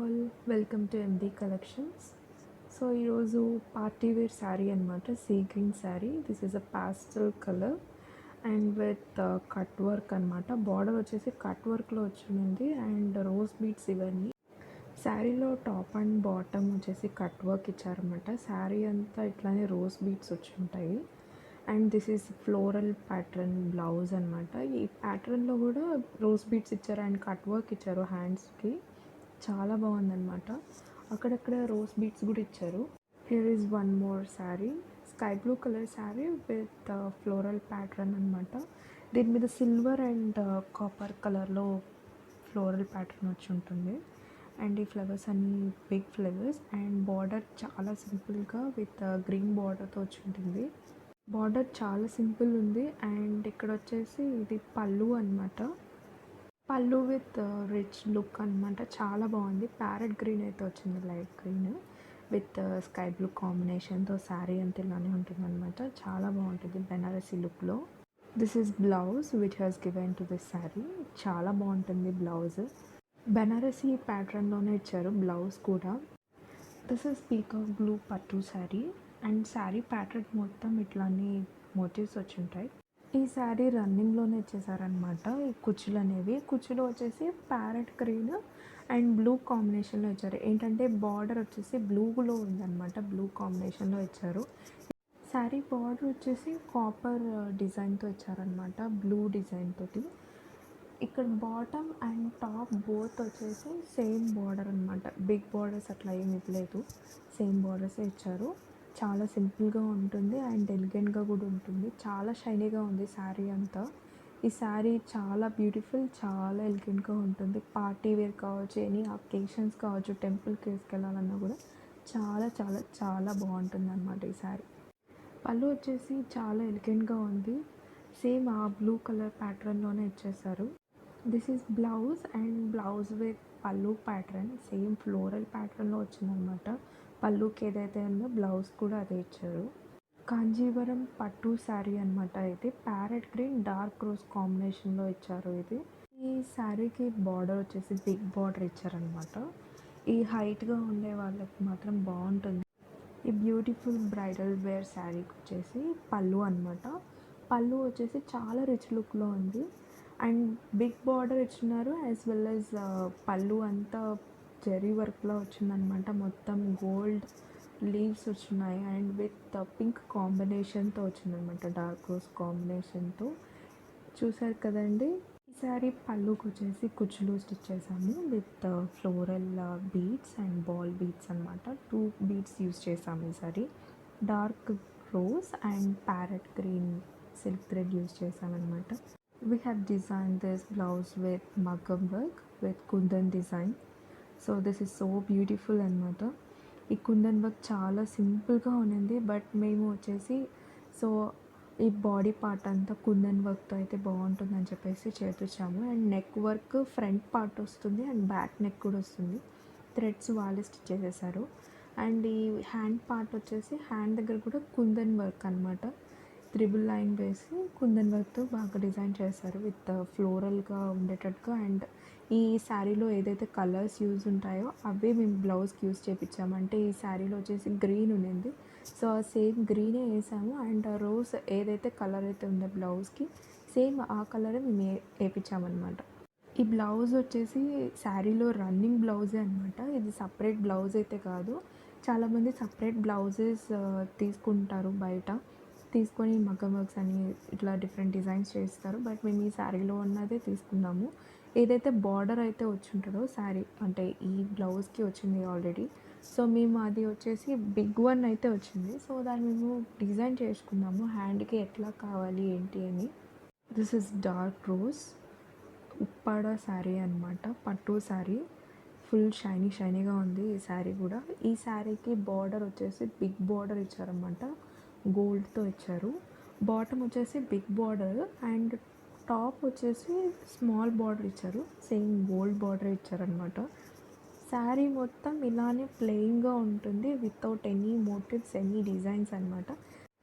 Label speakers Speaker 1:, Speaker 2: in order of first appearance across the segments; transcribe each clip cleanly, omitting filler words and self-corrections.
Speaker 1: All welcome to MD collections. So ఈరోజు party wear saree అనమాట. Sea green saree. This is a pastel colour and with cut work అనమాట. Border వచ్చేసి cut వర్క్లో వచ్చింది and rose beads ఇవన్నీ. శారీలో టాప్ అండ్ బాటమ్ వచ్చేసి కట్ వర్క్ ఇచ్చారనమాట. శారీ అంతా ఇట్లానే రోజ్ బీట్స్ వచ్చి ఉంటాయి. And this is floral pattern blouse అనమాట. ఈ ప్యాటర్న్లో కూడా రోజ్ బీట్స్ ఇచ్చారు అండ్ కట్ వర్క్ ఇచ్చారు హ్యాండ్స్కి. చాలా బాగుందన్నమాట. అక్కడక్కడ రోజ్ బీట్స్ కూడా ఇచ్చారు. Here is one more sari, sky blue colour sari with floral pattern అనమాట. దీని మీద సిల్వర్ అండ్ కాపర్ కలర్లో ఫ్లోరల్ ప్యాటర్న్ వచ్చి ఉంటుంది. అండ్ ఈ ఫ్లవర్స్ అన్నీ బిగ్ ఫ్లవర్స్ అండ్ బార్డర్ చాలా సింపుల్గా విత్ గ్రీన్ బార్డర్తో వచ్చి ఉంటుంది. బార్డర్ చాలా సింపుల్ ఉంది. అండ్ ఇక్కడ వచ్చేసి ఇది పళ్ళు అనమాట. పళ్ళు విత్ రిచ్ లుక్ అనమాట. చాలా బాగుంది. ప్యారెట్ గ్రీన్ అయితే వచ్చింది, light green with sky blue కాంబినేషన్తో శారీ అంతా ఇలానే ఉంటుంది అనమాట. చాలా బాగుంటుంది బెనారసీ లుక్లో. This is blouse which has given to this sari. చాలా బాగుంటుంది బ్లౌజ్. బెనారసీ ప్యాటర్న్లోనే ఇచ్చారు బ్లౌజ్ కూడా. దిస్ ఈజ్ పీకాక్ బ్లూ పట్టు శారీ అండ్ శారీ ప్యాటర్న్ మొత్తం ఇట్లానే మోటివ్స్ వచ్చి ఉంటాయి. ఈ శారీ రన్నింగ్లోనే ఇచ్చేసారనమాట. ఈ కుచ్చులు అనేవి, కుచ్చులు వచ్చేసి ప్యారెట్ గ్రీన్ అండ్ బ్లూ కాంబినేషన్లో ఇచ్చారు. ఏంటంటే బార్డర్ వచ్చేసి బ్లూలో ఉందన్నమాట. బ్లూ కాంబినేషన్లో ఇచ్చారు. శారీ బార్డర్ వచ్చేసి కాపర్ డిజైన్తో ఇచ్చారనమాట, బ్లూ డిజైన్ తోటి. ఇక్కడ బాటమ్ అండ్ టాప్ బోత్ వచ్చేసి సేమ్ బార్డర్ అనమాట. బిగ్ బార్డర్స్ అట్లా ఏమి ఇవ్వలేదు, సేమ్ బార్డర్సే ఇచ్చారు. చాలా సింపుల్గా ఉంటుంది అండ్ ఎలిగెంట్గా కూడా ఉంటుంది. చాలా షైనీగా ఉంది శారీ అంతా. ఈ శారీ చాలా బ్యూటిఫుల్, చాలా ఎలిగెంట్గా ఉంటుంది. పార్టీ వేర్ కావచ్చు, ఎనీ అకేషన్స్ కావచ్చు, టెంపుల్కి తీసుకెళ్ళాలన్నా కూడా చాలా చాలా చాలా బాగుంటుంది అనమాట ఈ శారీ. పళ్ళు వచ్చేసి చాలా ఎలిగెంట్గా ఉంది. సేమ్ ఆ బ్లూ కలర్ ప్యాటర్న్లోనే ఇచ్చేసారు. This is blouse and blouse with పళ్ళు ప్యాటర్న్ సేమ్ ఫ్లోరల్ ప్యాటర్న్లో వచ్చిందనమాట. పళ్ళుకి ఏదైతే ఉందో బ్లౌజ్ కూడా అదే ఇచ్చారు. కాంజీవరం పట్టు శారీ అనమాట. ఇది ప్యారెట్ గ్రీన్ డార్క్ రోజ్ కాంబినేషన్లో ఇచ్చారు. ఇది ఈ శారీకి బార్డర్ వచ్చేసి బిగ్ బార్డర్ ఇచ్చారనమాట. ఈ హైట్గా ఉండే వాళ్ళకి మాత్రం బాగుంటుంది. ఈ బ్యూటిఫుల్ బ్రైడల్ వేర్ శారీకి వచ్చేసి పళ్ళు అనమాట. పళ్ళు వచ్చేసి చాలా రిచ్ లుక్లో ఉంది అండ్ బిగ్ బార్డర్ ఇచ్చినారు. యాజ్ వెల్ యాజ్ పళ్ళు అంతా జెరీ వర్క్లో వచ్చిందనమాట. మొత్తం గోల్డ్ లీవ్స్ వచ్చినాయి అండ్ విత్ పింక్ కాంబినేషన్తో వచ్చిందనమాట, డార్క్ రోజ్ కాంబినేషన్తో. చూసారు కదండి. ఈసారి పళ్ళుకి వచ్చేసి కుచ్చులు స్టిచ్ చేసాము with floral beads and ball beads అనమాట. 2 బీడ్స్ యూజ్ చేసాము ఈసారి. Dark rose and parrot green silk thread use చేసామన్నమాట. We have design this blouse with మగ్గం work with kundan design. So this is so beautiful అనమాట. ఈ kundan work చాలా సింపుల్గా ఉన్నింది, బట్ మేము వచ్చేసి సో ఈ బాడీ పార్ట్ అంతా కుందన్ వర్క్తో అయితే బాగుంటుందని చెప్పేసి చేపించాము. And neck work front part వస్తుంది అండ్ బ్యాక్ నెక్ కూడా వస్తుంది. థ్రెడ్స్ వాళ్ళే స్టిచ్ చేసేసారు. అండ్ ఈ హ్యాండ్ పార్ట్ వచ్చేసి హ్యాండ్ దగ్గర కూడా కుందన్ వర్క్ అనమాట. త్రిబుల్ లైన్ వేసి కుందన్ వర్క్తో బాగా డిజైన్ చేశారు విత్ ఫ్లోరల్గా ఉండేటట్టుగా. అండ్ ఈ శారీలో ఏదైతే కలర్స్ యూజ్ ఉంటాయో అవే మేము బ్లౌజ్కి యూజ్ చేయించాము. అంటే ఈ శారీలో వచ్చేసి గ్రీన్ ఉండింది, సో ఆ సేమ్ గ్రీనే వేసాము. అండ్ ఆ రోజ్ ఏదైతే కలర్ అయితే ఉందో బ్లౌజ్కి సేమ్ ఆ కలరే మేము వేయించామన్నమాట. ఈ బ్లౌజ్ వచ్చేసి శారీలో రన్నింగ్ బ్లౌజే అనమాట. ఇది సపరేట్ బ్లౌజ్ అయితే కాదు. చాలామంది సపరేట్ బ్లౌజెస్ తీసుకుంటారు బయట, తీసుకొని మగ్గం వర్క్స్ అని ఇట్లా డిఫరెంట్ డిజైన్స్ చేస్తారు. బట్ మేము ఈ శారీలో ఉన్నదే తీసుకున్నాము. ఏదైతే బార్డర్ అయితే వచ్చి ఉంటుందో శారీ అంటే ఈ బ్లౌజ్కి వచ్చింది ఆల్రెడీ, సో మేము అది వచ్చేసి బిగ్ వన్ అయితే వచ్చింది. సో దాన్ని మేము డిజైన్ చేసుకున్నాము హ్యాండ్కి ఎట్లా కావాలి ఏంటి అని. This is dark rose Uppada sari అనమాట, పట్టు శారీ. ఫుల్ షైనీగా ఉంది ఈ శారీ కూడా. ఈ శారీకి బార్డర్ వచ్చేసి బిగ్ బార్డర్ ఇచ్చారనమాట, గోల్డ్తో ఇచ్చారు. బాటమ్ వచ్చేసి బిగ్ బార్డర్ అండ్ టాప్ వచ్చేసి స్మాల్ బార్డర్ ఇచ్చారు, సేమ్ గోల్డ్ బార్డర్ ఇచ్చారనమాట. శారీ మొత్తం ఇలానే ప్లెయిన్గా ఉంటుంది without any motives, any designs అనమాట.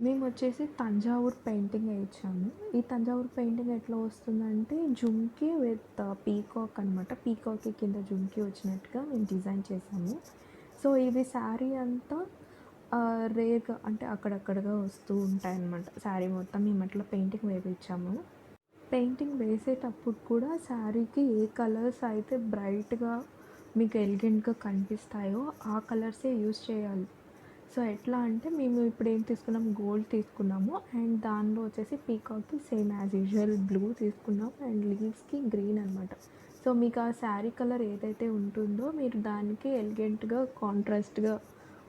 Speaker 1: మేమొచ్చేసి తంజావూరు పెయింటింగ్ ఏయించాము. ఈ తంజావూరు పెయింటింగ్ ఎట్లా వస్తుందంటే జుమ్కీ విత్ పీకాక్ అనమాట. పీకాక్‌కి కింద జుమ్కీ వచ్చినట్టుగా మేము డిజైన్ చేసాము. సో, ఇది శారీ అంతా రేర్‌గా అంటే అక్కడక్కడగా వస్తూ ఉంటాయన్నమాట. శారీ మొత్తం మేము అట్లా పెయింటింగ్ వేపించాము. పెయింటింగ్ వేసేటప్పుడు కూడా శారీకి ఏ కలర్స్ అయితే బ్రైట్‌గా మీకు ఎలిగెంట్‌గా కనిపిస్తాయో ఆ కలర్సే యూజ్ చేయాలి. సో, ఎట్లా అంటే మేము ఇప్పుడు ఏం తీసుకున్నాం గోల్డ్ తీసుకున్నాము అండ్ దానిలో వచ్చేసి పీకాక్‌కి సేమ్ యాజ్ యూజువల్ బ్లూ తీసుకున్నాం అండ్ లీవ్స్‌కి గ్రీన్ అనమాట. సో, మీకు ఆ శారీ కలర్ ఏదైతే ఉంటుందో మీరు దానికి ఎలిగెంట్‌గా కాంట్రాస్ట్‌గా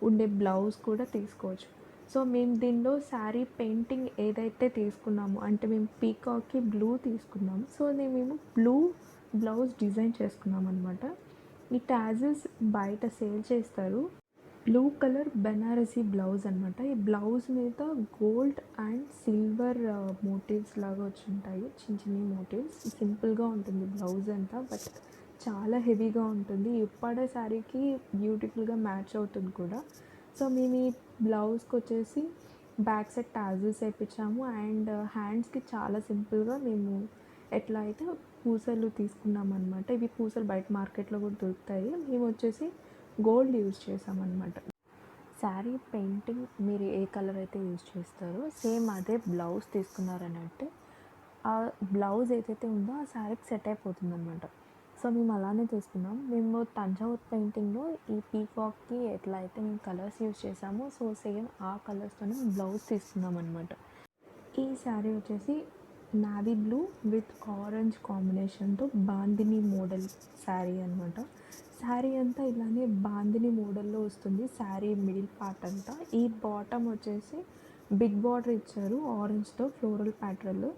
Speaker 1: ఉండే బ్లౌజ్ కూడా తీసుకోవచ్చు. సో, మేము దీనిలో శారీ పెయింటింగ్ ఏదైతే తీసుకున్నామో అంటే మేము పీకాక్‌కి బ్లూ తీసుకున్నాం. సో, మేము బ్లూ బ్లౌజ్ డిజైన్ చేసుకున్నామనమాట. ఈ టాజిల్స్ బయట సేల్ చేస్తారు. బ్లూ కలర్ బెనారసీ బ్లౌజ్ అనమాట. ఈ బ్లౌజ్ మీద గోల్డ్ అండ్ సిల్వర్ మోటివ్స్ లాగా వచ్చుంటాయి. చిన్న చిన్ని మోటివ్స్. సింపుల్‌గా ఉంటుంది బ్లౌజ్ అంతా. బట్ చాలా హెవీగా ఉంటుంది. ఉప్పాడ శారీకి బ్యూటిఫుల్‌గా మ్యాచ్ అవుతుంది కూడా. సో, మేము ఈ బ్లౌజ్‌కొచ్చేసి బ్యాక్ సైడ్ టాజిల్స్ ఏపిచ్చాము అండ్ హ్యాండ్స్‌కి చాలా సింపుల్‌గా మేము ఎట్లా అయితే పూసలు తీసుకున్నామనమాట. ఇవి పూసలు బయట మార్కెట్‌లో కూడా దొరుకుతాయి. మేమొచ్చేసి గోల్డ్ యూజ్ చేసామన్నమాట. శారీ పెయింటింగ్ మీరు ఏ కలర్ అయితే యూజ్ చేస్తారో సేమ్ అదే బ్లౌజ్ తీసుకున్నారనంటే ఆ బ్లౌజ్ ఏదైతే ఉందో ఆ శారీకి సెట్ అయిపోతుందన్నమాట. సో, మేము అలానే తీసుకున్నాం. మేము తంజావూరు పెయింటింగ్‌లో ఈ పీకాక్‌కి ఎట్లా అయితే మేము కలర్స్ యూజ్ చేసామో సో, సేమ్ ఆ కలర్స్‌తోనే బ్లౌజ్ తీసుకున్నామన్నమాట. ఈ శారీ వచ్చేసి నావీ బ్లూ విత్ ఆరెంజ్ కాంబినేషన్‌తో బాందిని మోడల్ శారీ అనమాట. శారీ అంతా ఇలానే బాందిని మోడల్‌లో వస్తుంది. శారీ మిడిల్ పార్ట్ అంతా. ఈ బాటమ్ వచ్చేసి బిగ్ బార్డర్ ఇచ్చారు ఆరెంజ్‌తో ఫ్లోరల్ ప్యాటర్న్‌లో.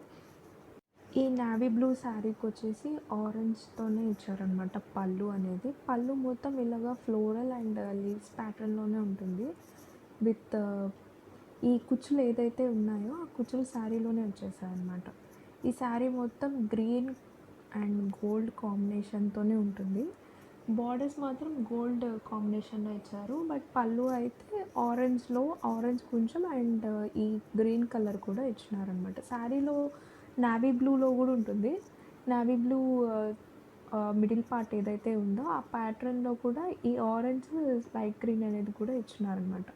Speaker 1: ఈ నావీ బ్లూ శారీకొచ్చేసి ఆరెంజ్‌తోనే ఇచ్చారనమాట పళ్ళు అనేది. పళ్ళు మొత్తం ఇలాగా ఫ్లోరల్ అండ్ లీవ్స్ ప్యాటర్న్‌లోనే ఉంటుంది. విత్ ఈ కుచ్చులు ఏదైతే ఉన్నాయో ఆ కుచ్చులు శారీలోనే వచ్చేసాయన్నమాట. ఈ శారీ మొత్తం గ్రీన్ అండ్ గోల్డ్ కాంబినేషన్‌తోనే ఉంటుంది. బార్డర్స్ మాత్రం గోల్డ్ కాంబినేషన్‌లో ఇచ్చారు. బట్ పళ్ళు అయితే ఆరెంజ్ కొంచెం అండ్ ఈ గ్రీన్ కలర్ కూడా ఇచ్చినారనమాట. శారీలో నావీ బ్లూలో కూడా ఉంటుంది. నావీ బ్లూ మిడిల్ పార్ట్ ఏదైతే ఉందో ఆ ప్యాటర్న్‌లో కూడా ఈ ఆరెంజ్, లైట్ గ్రీన్ అనేది కూడా ఇచ్చినారనమాట.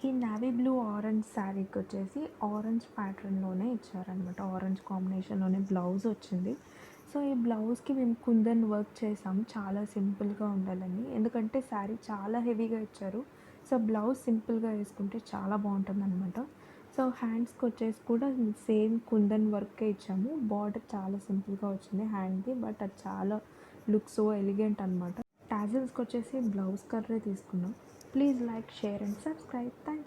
Speaker 1: ఈ నావీ బ్లూ ఆరెంజ్ శారీకొచ్చేసి ఆరెంజ్ ప్యాటర్న్‌లోనే ఇచ్చారనమాట. ఆరెంజ్ కాంబినేషన్‌లోనే బ్లౌజ్ వచ్చింది. సో, ఈ బ్లౌజ్‌కి మేము కుందన్ వర్క్ చేసాము. చాలా సింపుల్‌గా ఉండాలని. ఎందుకంటే శారీ చాలా హెవీగా ఇచ్చారు. సో, బ్లౌజ్ సింపుల్‌గా వేసుకుంటే చాలా బాగుంటుందనమాట. సో, హ్యాండ్స్‌కొచ్చేసి కూడా సేమ్ కుందన్ వర్కే ఇచ్చాము. బార్డర్ చాలా సింపుల్‌గా వచ్చింది హ్యాండ్‌ది. బట్ అది చాలా లుక్ సో ఎలిగెంట్ అనమాట. టాజిల్స్‌కొచ్చేసి బ్లౌజ్ కలరే తీసుకున్నాం. Please like, share and subscribe. Thank